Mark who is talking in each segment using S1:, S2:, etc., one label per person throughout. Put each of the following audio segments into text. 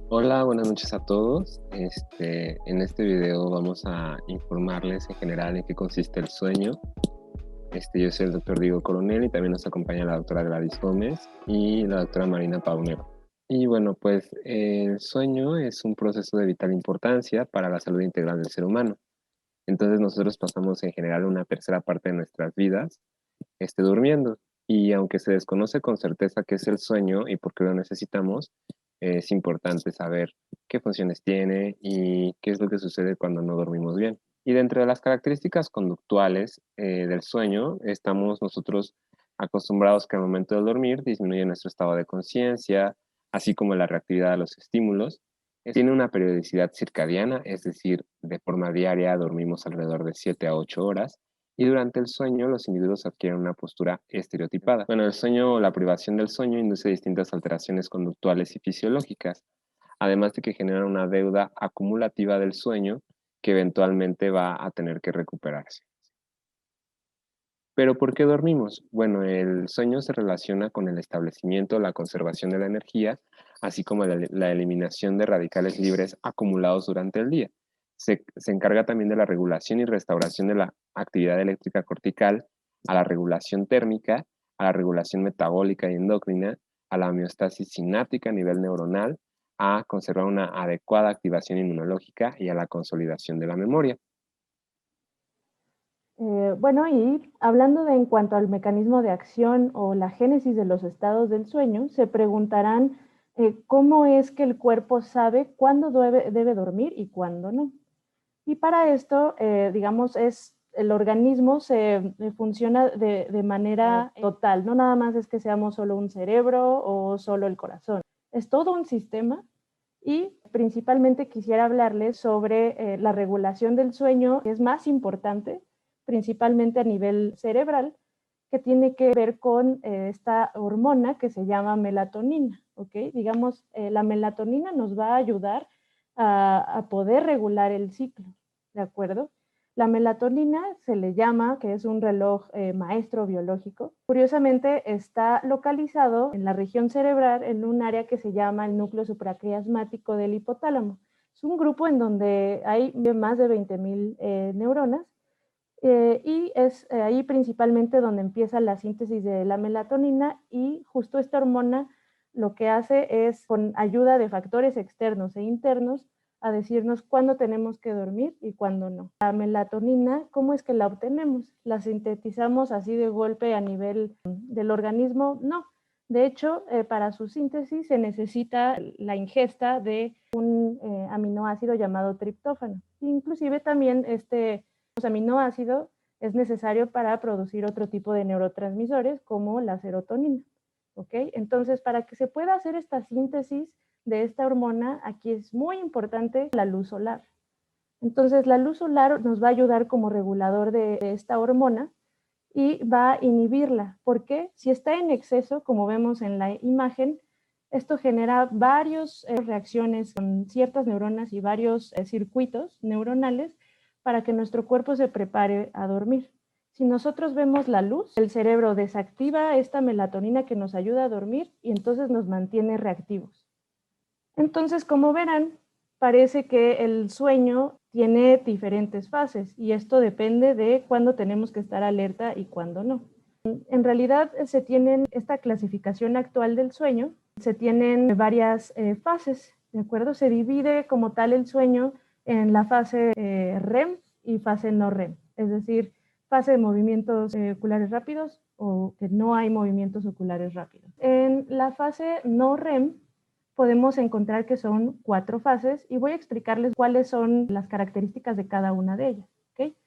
S1: Hola, buenas noches a todos. En este video vamos a informarles en general en qué consiste el sueño. Yo soy el doctor Diego Coronel y también nos acompaña la doctora Gladys Gómez y la doctora Marina Paunero. Y bueno, pues el sueño es un proceso de vital importancia para la salud integral del ser humano. Entonces nosotros pasamos en general una tercera parte de nuestras vidas durmiendo. Y aunque se desconoce con certeza qué es el sueño y por qué lo necesitamos, es importante saber qué funciones tiene y qué es lo que sucede cuando no dormimos bien. Y dentro de las características conductuales del sueño, estamos nosotros acostumbrados que al momento de dormir disminuye nuestro estado de conciencia, así como la reactividad de los estímulos. Tiene una periodicidad circadiana, es decir, de forma diaria dormimos alrededor de 7 a 8 horas, y durante el sueño los individuos adquieren una postura estereotipada. Bueno, el sueño o la privación del sueño induce distintas alteraciones conductuales y fisiológicas, además de que genera una deuda acumulativa del sueño que eventualmente va a tener que recuperarse. ¿Pero por qué dormimos? Bueno, el sueño se relaciona con el establecimiento, la conservación de la energía, así como la eliminación de radicales libres acumulados durante el día. Se encarga también de la regulación y restauración de la actividad eléctrica cortical, a la regulación térmica, a la regulación metabólica y endocrina, a la homeostasis sináptica a nivel neuronal, a conservar una adecuada activación inmunológica y a la consolidación de la memoria.
S2: Bueno, y hablando de en cuanto al mecanismo de acción o la génesis de los estados del sueño, se preguntarán cómo es que el cuerpo sabe cuándo debe dormir y cuándo no. Y para esto, digamos, el organismo se funciona de manera total, no nada más es que seamos solo un cerebro o solo el corazón, es todo un sistema. Y principalmente quisiera hablarles sobre la regulación del sueño, que es más importante, principalmente a nivel cerebral, que tiene que ver con esta hormona que se llama melatonina, ¿ok? Digamos, la melatonina nos va a ayudar a poder regular el ciclo, ¿de acuerdo? La melatonina se le llama, que es un reloj maestro biológico. Curiosamente está localizado en la región cerebral en un área que se llama el núcleo supraquiasmático del hipotálamo. Es un grupo en donde hay más de 20,000 neuronas y es ahí principalmente donde empieza la síntesis de la melatonina y justo esta hormona lo que hace es, con ayuda de factores externos e internos, a decirnos cuándo tenemos que dormir y cuándo no. La melatonina, ¿cómo es que la obtenemos? ¿La sintetizamos así de golpe a nivel del organismo? No. De hecho, para su síntesis se necesita la ingesta de un aminoácido llamado triptófano. Inclusive también aminoácido es necesario para producir otro tipo de neurotransmisores como la serotonina. ¿Ok? Entonces, para que se pueda hacer esta síntesis de esta hormona, aquí es muy importante la luz solar. Entonces, la luz solar nos va a ayudar como regulador de esta hormona y va a inhibirla. ¿Por qué? Si está en exceso, como vemos en la imagen, esto genera varias reacciones con ciertas neuronas y varios circuitos neuronales para que nuestro cuerpo se prepare a dormir. Si nosotros vemos la luz, el cerebro desactiva esta melatonina que nos ayuda a dormir y entonces nos mantiene reactivos. Entonces, como verán, parece que el sueño tiene diferentes fases y esto depende de cuándo tenemos que estar alerta y cuándo no. En realidad se tienen esta clasificación actual del sueño, se tienen varias fases, ¿de acuerdo? Se divide como tal el sueño en la fase REM y fase no REM, es decir, fase de movimientos oculares rápidos o que no hay movimientos oculares rápidos. En la fase no REM podemos encontrar que son 4 fases y voy a explicarles cuáles son las características de cada una de ellas. ¿Okay?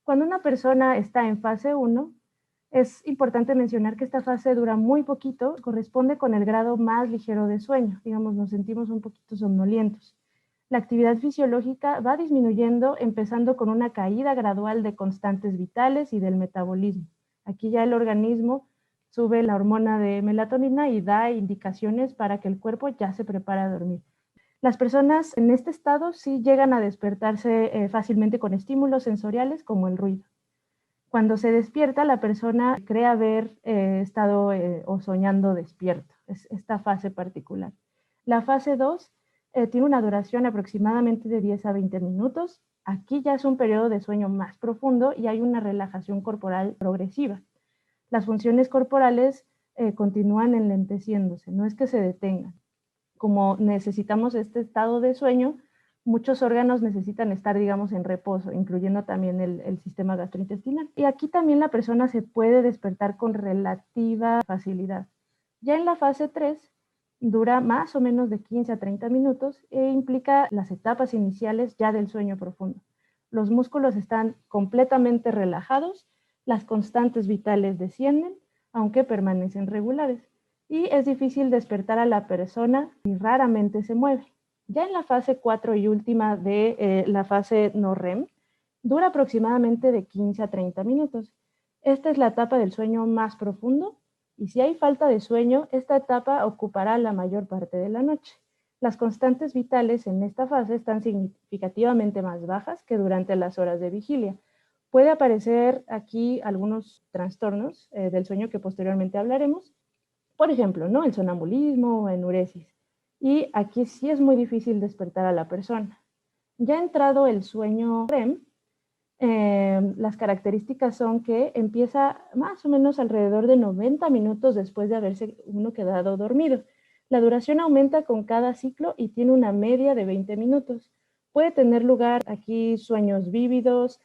S2: Cuando una persona está en fase 1, es importante mencionar que esta fase dura muy poquito, corresponde con el grado más ligero de sueño, digamos, nos sentimos un poquito somnolientos. La actividad fisiológica va disminuyendo, empezando con una caída gradual de constantes vitales y del metabolismo. Aquí ya el organismo sube la hormona de melatonina y da indicaciones para que el cuerpo ya se prepare a dormir. Las personas en este estado sí llegan a despertarse fácilmente con estímulos sensoriales como el ruido. Cuando se despierta, la persona cree haber estado o soñando despierto, es esta fase particular. La fase 2 tiene una duración aproximadamente de 10 a 20 minutos. Aquí ya es un periodo de sueño más profundo y hay una relajación corporal progresiva. Las funciones corporales continúan enlenteciéndose, no es que se detengan. Como necesitamos este estado de sueño, muchos órganos necesitan estar, digamos, en reposo, incluyendo también el sistema gastrointestinal. Y aquí también la persona se puede despertar con relativa facilidad. Ya en la fase 3 dura más o menos de 15 a 30 minutos e implica las etapas iniciales ya del sueño profundo. Los músculos están completamente relajados, las constantes vitales descienden, aunque permanecen regulares. Y es difícil despertar a la persona y raramente se mueve. Ya en la fase 4 y última de la fase no REM, dura aproximadamente de 15 a 30 minutos. Esta es la etapa del sueño más profundo y si hay falta de sueño, esta etapa ocupará la mayor parte de la noche. Las constantes vitales en esta fase están significativamente más bajas que durante las horas de vigilia. Puede aparecer aquí algunos trastornos del sueño que posteriormente hablaremos, por ejemplo, ¿no? El sonambulismo o enuresis. Y aquí sí es muy difícil despertar a la persona. Ya entrado el sueño REM, las características son que empieza más o menos alrededor de 90 minutos después de haberse uno quedado dormido. La duración aumenta con cada ciclo y tiene una media de 20 minutos. Puede tener lugar aquí sueños vívidos,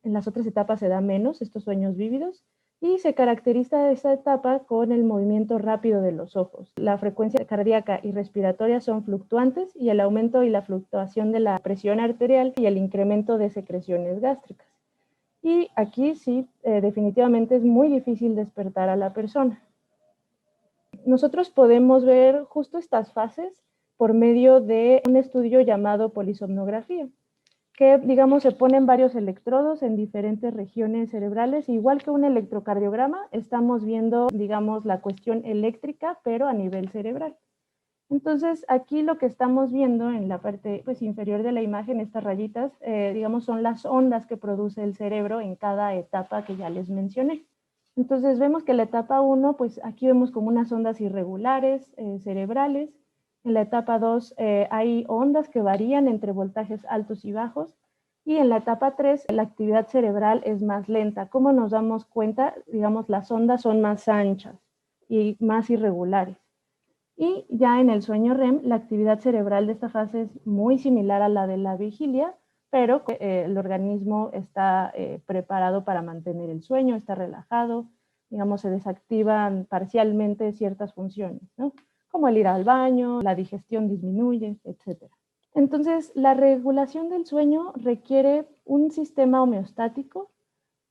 S2: en las otras etapas se da menos estos sueños vívidos, y se caracteriza esta etapa con el movimiento rápido de los ojos. La frecuencia cardíaca y respiratoria son fluctuantes y el aumento y la fluctuación de la presión arterial y el incremento de secreciones gástricas. Y aquí sí, definitivamente es muy difícil despertar a la persona. Nosotros podemos ver justo estas fases por medio de un estudio llamado polisomnografía, que, digamos, se ponen varios electrodos en diferentes regiones cerebrales. Igual que un electrocardiograma, estamos viendo, digamos, la cuestión eléctrica, pero a nivel cerebral. Entonces, aquí lo que estamos viendo en la parte pues, inferior de la imagen, estas rayitas, digamos, son las ondas que produce el cerebro en cada etapa que ya les mencioné. Entonces, vemos que la etapa 1, pues aquí vemos como unas ondas irregulares cerebrales. En la etapa 2 hay ondas que varían entre voltajes altos y bajos. Y en la etapa 3 la actividad cerebral es más lenta. ¿Cómo nos damos cuenta? Digamos, las ondas son más anchas y más irregulares. Y ya en el sueño REM, la actividad cerebral de esta fase es muy similar a la de la vigilia, pero el organismo está preparado para mantener el sueño, está relajado, digamos, se desactivan parcialmente ciertas funciones, ¿no? Como el ir al baño, la digestión disminuye, etc. Entonces, la regulación del sueño requiere un sistema homeostático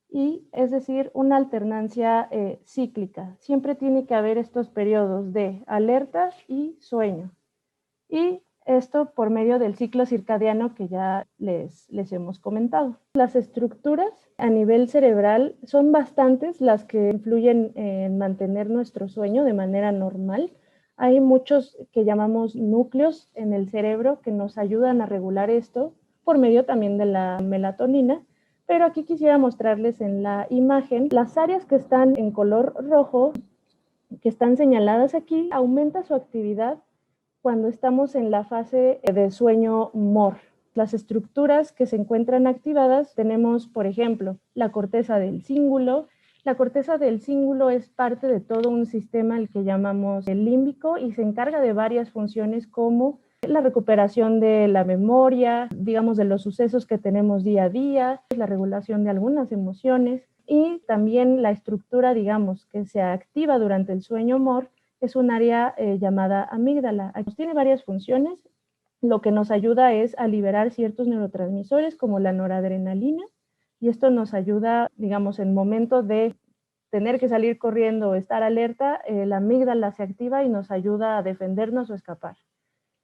S2: y, es decir, una alternancia cíclica. Siempre tiene que haber estos periodos de alerta y sueño. Y esto por medio del ciclo circadiano que ya les hemos comentado. Las estructuras a nivel cerebral son bastantes las que influyen en mantener nuestro sueño de manera normal. Hay muchos que llamamos núcleos en el cerebro que nos ayudan a regular esto por medio también de la melatonina. Pero aquí quisiera mostrarles en la imagen las áreas que están en color rojo, que están señaladas aquí, aumenta su actividad cuando estamos en la fase de sueño MOR. Las estructuras que se encuentran activadas tenemos, por ejemplo, la corteza del cíngulo. La corteza del cíngulo es parte de todo un sistema al que llamamos el límbico y se encarga de varias funciones como la recuperación de la memoria, digamos, de los sucesos que tenemos día a día, la regulación de algunas emociones y también la estructura, digamos, que se activa durante el sueño MOR es un área llamada amígdala. Tiene varias funciones. Lo que nos ayuda es a liberar ciertos neurotransmisores como la noradrenalina y esto nos ayuda, digamos, en momentos de tener que salir corriendo o estar alerta, la amígdala se activa y nos ayuda a defendernos o escapar.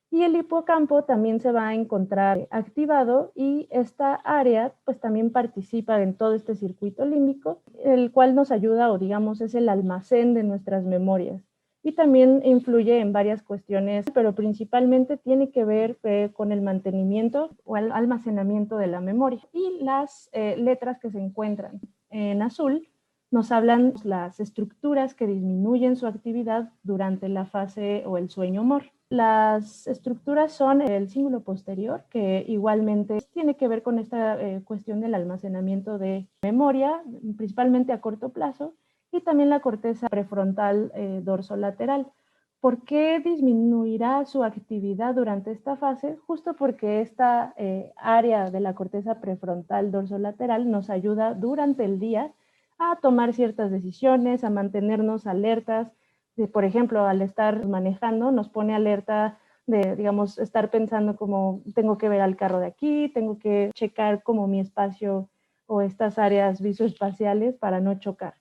S2: Y el hipocampo también se va a encontrar activado y esta área pues también participa en todo este circuito límbico, el cual nos ayuda o digamos es el almacén de nuestras memorias. Y también influye en varias cuestiones, pero principalmente tiene que ver con el mantenimiento o el almacenamiento de la memoria. Y las letras que se encuentran en azul nos hablan las estructuras que disminuyen su actividad durante la fase o el sueño MOR. Las estructuras son el cíngulo posterior, que igualmente tiene que ver con esta cuestión del almacenamiento de memoria, principalmente a corto plazo, y también la corteza prefrontal dorsolateral. ¿Por qué disminuirá su actividad durante esta fase? Justo porque esta área de la corteza prefrontal dorsolateral nos ayuda durante el día a tomar ciertas decisiones, a mantenernos alertas. Por ejemplo, al estar manejando, nos pone alerta de, digamos, estar pensando como tengo que ver al carro de aquí, tengo que checar como mi espacio o estas áreas visoespaciales para no chocar.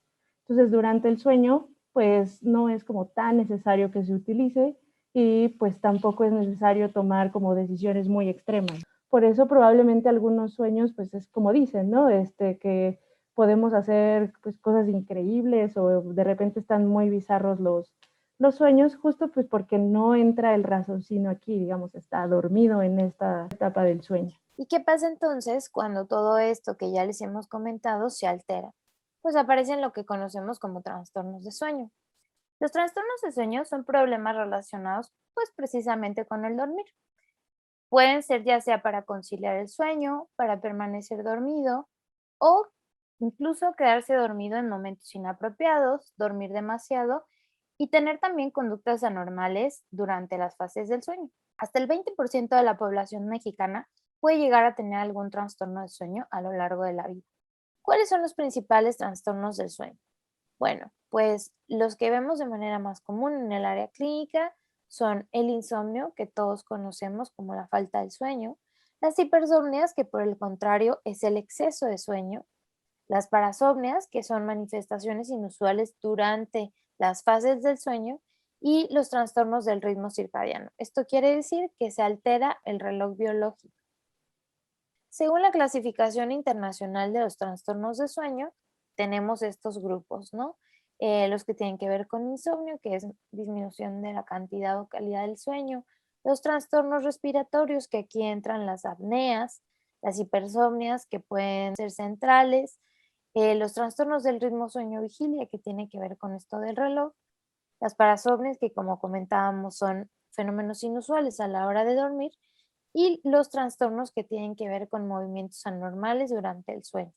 S2: Entonces, durante el sueño, pues no es como tan necesario que se utilice y pues tampoco es necesario tomar como decisiones muy extremas. Por eso probablemente algunos sueños, pues es como dicen, ¿no? Que podemos hacer pues, cosas increíbles o de repente están muy bizarros los sueños, justo pues porque no entra el raciocinio aquí, digamos, está dormido en esta etapa del sueño.
S3: ¿Y qué pasa entonces cuando todo esto que ya les hemos comentado se altera? Pues aparecen lo que conocemos como trastornos de sueño. Los trastornos de sueño son problemas relacionados pues precisamente con el dormir. Pueden ser ya sea para conciliar el sueño, para permanecer dormido o incluso quedarse dormido en momentos inapropiados, dormir demasiado y tener también conductas anormales durante las fases del sueño. Hasta el 20% de la población mexicana puede llegar a tener algún trastorno de sueño a lo largo de la vida. ¿Cuáles son los principales trastornos del sueño? Bueno, pues los que vemos de manera más común en el área clínica son el insomnio, que todos conocemos como la falta del sueño, las hipersomnias, que por el contrario es el exceso de sueño, las parasomnias, que son manifestaciones inusuales durante las fases del sueño, y los trastornos del ritmo circadiano. Esto quiere decir que se altera el reloj biológico. Según la clasificación internacional de los trastornos de sueño, tenemos estos grupos, ¿no? Los que tienen que ver con insomnio, que es disminución de la cantidad o calidad del sueño, los trastornos respiratorios, que aquí entran las apneas, las hipersomnias, que pueden ser centrales, los trastornos del ritmo sueño-vigilia, que tiene que ver con esto del reloj, las parasomnias, que como comentábamos son fenómenos inusuales a la hora de dormir, y los trastornos que tienen que ver con movimientos anormales durante el sueño.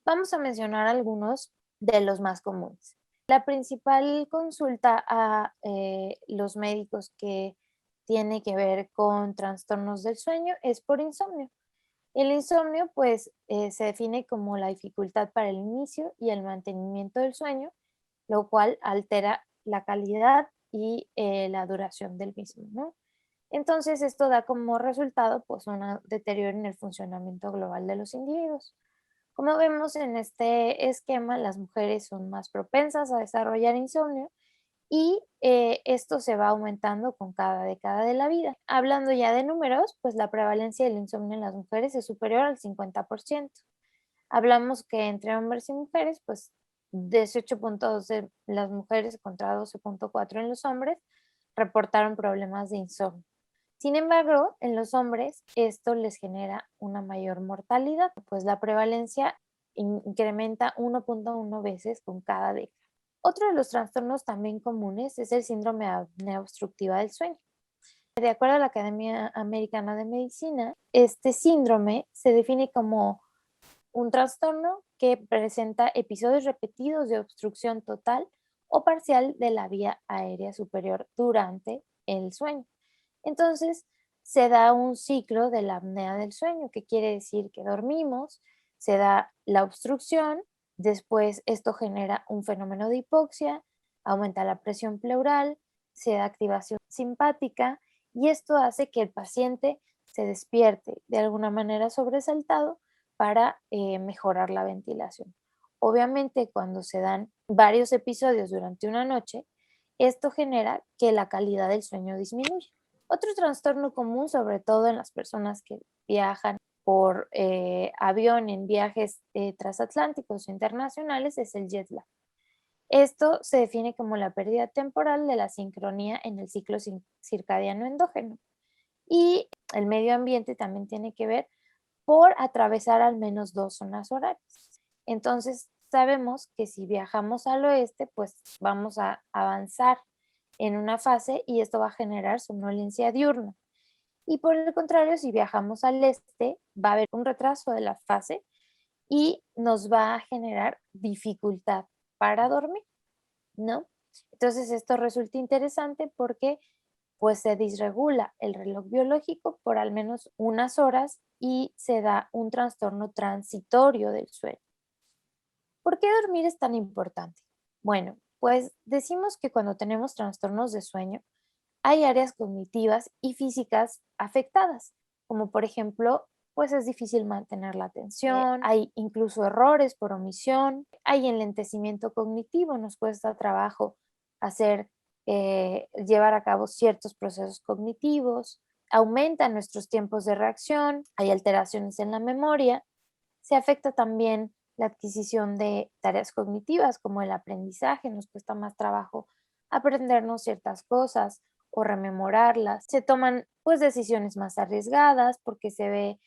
S3: Vamos a mencionar algunos de los más comunes. La principal consulta a los médicos que tiene que ver con trastornos del sueño es por insomnio. El insomnio pues se define como la dificultad para el inicio y el mantenimiento del sueño, lo cual altera la calidad y la duración del mismo, ¿no? Entonces, esto da como resultado pues un deterioro en el funcionamiento global de los individuos. Como vemos en este esquema, las mujeres son más propensas a desarrollar insomnio y esto se va aumentando con cada década de la vida. Hablando ya de números, pues la prevalencia del insomnio en las mujeres es superior al 50%. Hablamos que entre hombres y mujeres, pues 18.2 de las mujeres contra 12.4 en los hombres reportaron problemas de insomnio. Sin embargo, en los hombres esto les genera una mayor mortalidad, pues la prevalencia incrementa 1.1 veces con cada década. Otro de los trastornos también comunes es el síndrome de apnea obstructiva del sueño. De acuerdo a la Academia Americana de Medicina, este síndrome se define como un trastorno que presenta episodios repetidos de obstrucción total o parcial de la vía aérea superior durante el sueño. Entonces, se da un ciclo de la apnea del sueño, que quiere decir que dormimos, se da la obstrucción, después esto genera un fenómeno de hipoxia, aumenta la presión pleural, se da activación simpática y esto hace que el paciente se despierte de alguna manera sobresaltado para mejorar la ventilación. Obviamente, cuando se dan varios episodios durante una noche, esto genera que la calidad del sueño disminuye. Otro trastorno común, sobre todo en las personas que viajan por avión en viajes transatlánticos o internacionales, es el jet lag. Esto se define como la pérdida temporal de la sincronía en el ciclo circadiano endógeno. Y el medio ambiente también tiene que ver por atravesar al menos 2 zonas horarias. Entonces, sabemos que si viajamos al oeste, pues vamos a avanzar en una fase y esto va a generar somnolencia diurna. Y por el contrario, si viajamos al este, va a haber un retraso de la fase y nos va a generar dificultad para dormir, ¿no? Entonces esto resulta interesante porque pues se disregula el reloj biológico por al menos unas horas y se da un trastorno transitorio del sueño. ¿Por qué dormir es tan importante? Bueno, pues decimos que cuando tenemos trastornos de sueño, hay áreas cognitivas y físicas afectadas, como por ejemplo, pues es difícil mantener la atención, hay incluso errores por omisión, hay enlentecimiento cognitivo, nos cuesta trabajo hacer, llevar a cabo ciertos procesos cognitivos, aumentan nuestros tiempos de reacción, hay alteraciones en la memoria, se afecta también la adquisición de tareas cognitivas como el aprendizaje, nos cuesta más trabajo aprendernos ciertas cosas o rememorarlas. Se toman pues decisiones más arriesgadas porque se ve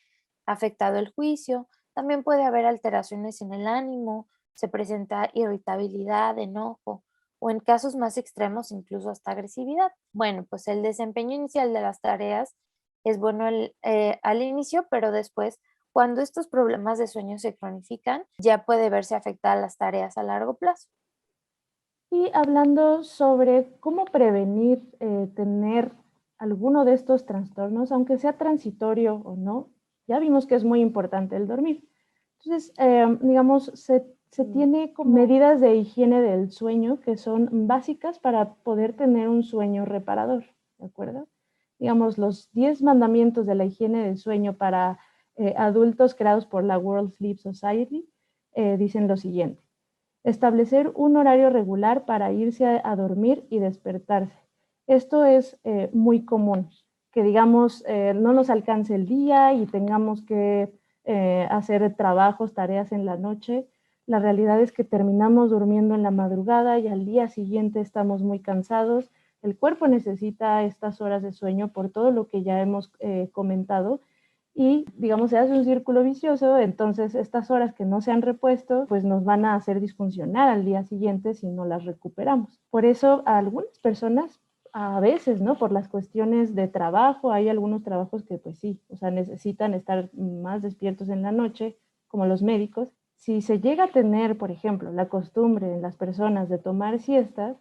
S3: afectado el juicio. También puede haber alteraciones en el ánimo, se presenta irritabilidad, enojo o en casos más extremos incluso hasta agresividad. Bueno, pues el desempeño inicial de las tareas es bueno al inicio, pero después, cuando estos problemas de sueño se cronifican, ya puede verse afectadas las tareas a largo plazo.
S2: Y hablando sobre cómo prevenir tener alguno de estos trastornos, aunque sea transitorio o no, ya vimos que es muy importante el dormir. Entonces, digamos, se tiene como medidas de higiene del sueño que son básicas para poder tener un sueño reparador, ¿de acuerdo? Digamos, los 10 mandamientos de la higiene del sueño para adultos creados por la World Sleep Society dicen lo siguiente: establecer un horario regular para irse a dormir y despertarse. Esto es muy común, que digamos no nos alcance el día y tengamos que hacer trabajos, tareas en la noche. La realidad es que terminamos durmiendo en la madrugada y al día siguiente estamos muy cansados. El cuerpo necesita estas horas de sueño por todo lo que ya hemos comentado y, digamos, se hace un círculo vicioso, entonces estas horas que no se han repuesto, pues nos van a hacer disfuncionar al día siguiente si no las recuperamos. Por eso a algunas personas, a veces, ¿no? Por las cuestiones de trabajo, hay algunos trabajos que pues sí, o sea, necesitan estar más despiertos en la noche, como los médicos. Si se llega a tener, por ejemplo, la costumbre en las personas de tomar siestas,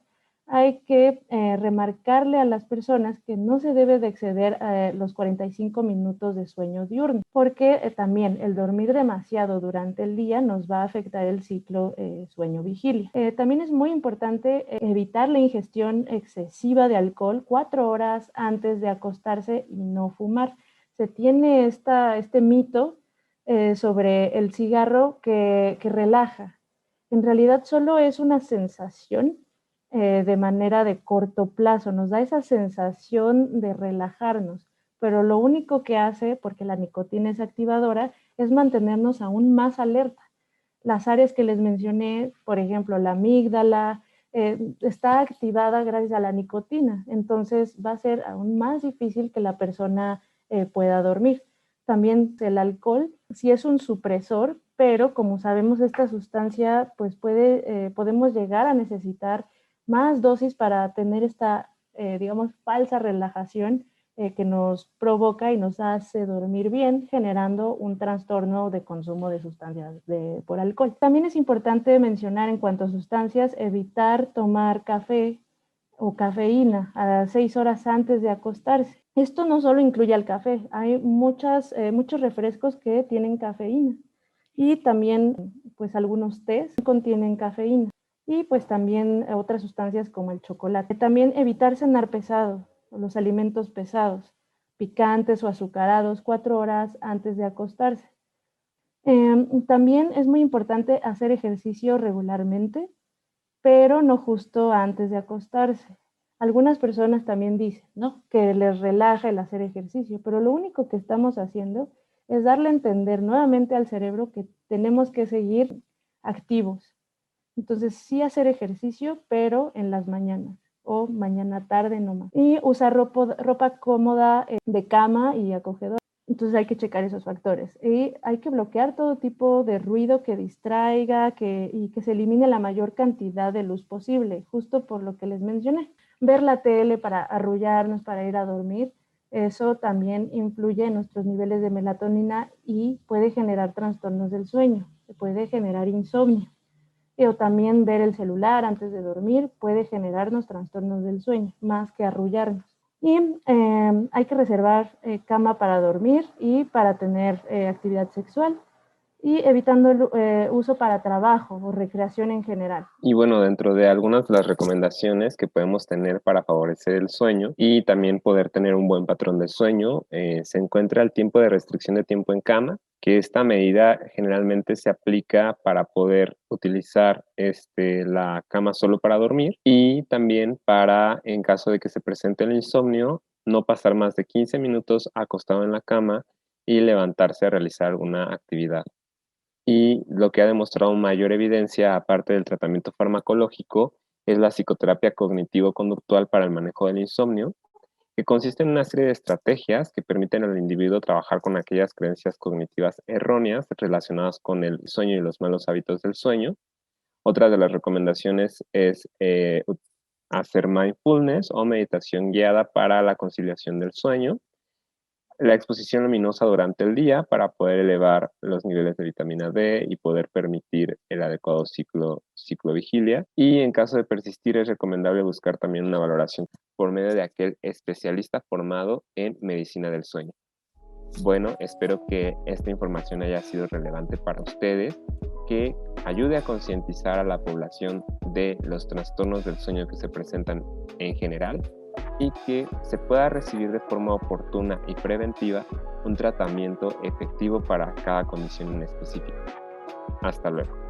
S2: hay que remarcarle a las personas que no se debe de exceder los 45 minutos de sueño diurno, porque también el dormir demasiado durante el día nos va a afectar el ciclo sueño-vigilia. También es muy importante evitar la ingestión excesiva de alcohol 4 horas antes de acostarse y no fumar. Se tiene este mito sobre el cigarro que relaja. En realidad solo es una sensación de manera de corto plazo, nos da esa sensación de relajarnos, pero lo único que hace, porque la nicotina es activadora, es mantenernos aún más alerta. Las áreas que les mencioné, por ejemplo, la amígdala, está activada gracias a la nicotina, entonces va a ser aún más difícil que la persona pueda dormir. También el alcohol sí es un supresor, pero como sabemos esta sustancia, pues podemos llegar a necesitar más dosis para tener esta, digamos, falsa relajación que nos provoca y nos hace dormir bien, generando un trastorno de consumo de sustancias por alcohol. También es importante mencionar en cuanto a sustancias, evitar tomar café o cafeína a 6 horas antes de acostarse. Esto no solo incluye el café, hay muchos refrescos que tienen cafeína y también pues algunos tés contienen cafeína y pues también otras sustancias como el chocolate. También evitar cenar pesado, los alimentos pesados, picantes o azucarados 4 horas antes de acostarse. También es muy importante hacer ejercicio regularmente, pero no justo antes de acostarse. Algunas personas también dicen, ¿no?, que les relaja el hacer ejercicio, pero lo único que estamos haciendo es darle a entender nuevamente al cerebro que tenemos que seguir activos. Entonces, sí hacer ejercicio, pero en las mañanas o mañana tarde no más. Y usar ropa cómoda de cama y acogedora. Entonces hay que checar esos factores. Y hay que bloquear todo tipo de ruido que distraiga y que se elimine la mayor cantidad de luz posible, justo por lo que les mencioné. ver la tele para arrullarnos, para ir a dormir, eso también influye en nuestros niveles de melatonina y puede generar trastornos del sueño, puede generar insomnio. O también ver el celular antes de dormir puede generarnos trastornos del sueño, más que arrullarnos. Y hay que reservar cama para dormir y para tener actividad sexual, y evitando el uso para trabajo o recreación en general.
S1: Y bueno, dentro de algunas de las recomendaciones que podemos tener para favorecer el sueño y también poder tener un buen patrón de sueño, se encuentra el tiempo de restricción de tiempo en cama, que esta medida generalmente se aplica para poder utilizar la cama solo para dormir, y también para, en caso de que se presente el insomnio, no pasar más de 15 minutos acostado en la cama y levantarse a realizar alguna actividad. Y lo que ha demostrado mayor evidencia, aparte del tratamiento farmacológico, es la psicoterapia cognitivo-conductual para el manejo del insomnio, que consiste en una serie de estrategias que permiten al individuo trabajar con aquellas creencias cognitivas erróneas relacionadas con el sueño y los malos hábitos del sueño. Otra de las recomendaciones es hacer mindfulness o meditación guiada para la conciliación del sueño. La exposición luminosa durante el día para poder elevar los niveles de vitamina D y poder permitir el adecuado ciclo vigilia. Y en caso de persistir, es recomendable buscar también una valoración por medio de aquel especialista formado en medicina del sueño. Bueno, espero que esta información haya sido relevante para ustedes, que ayude a concientizar a la población de los trastornos del sueño que se presentan en general, y que se pueda recibir de forma oportuna y preventiva un tratamiento efectivo para cada condición en específico. Hasta luego.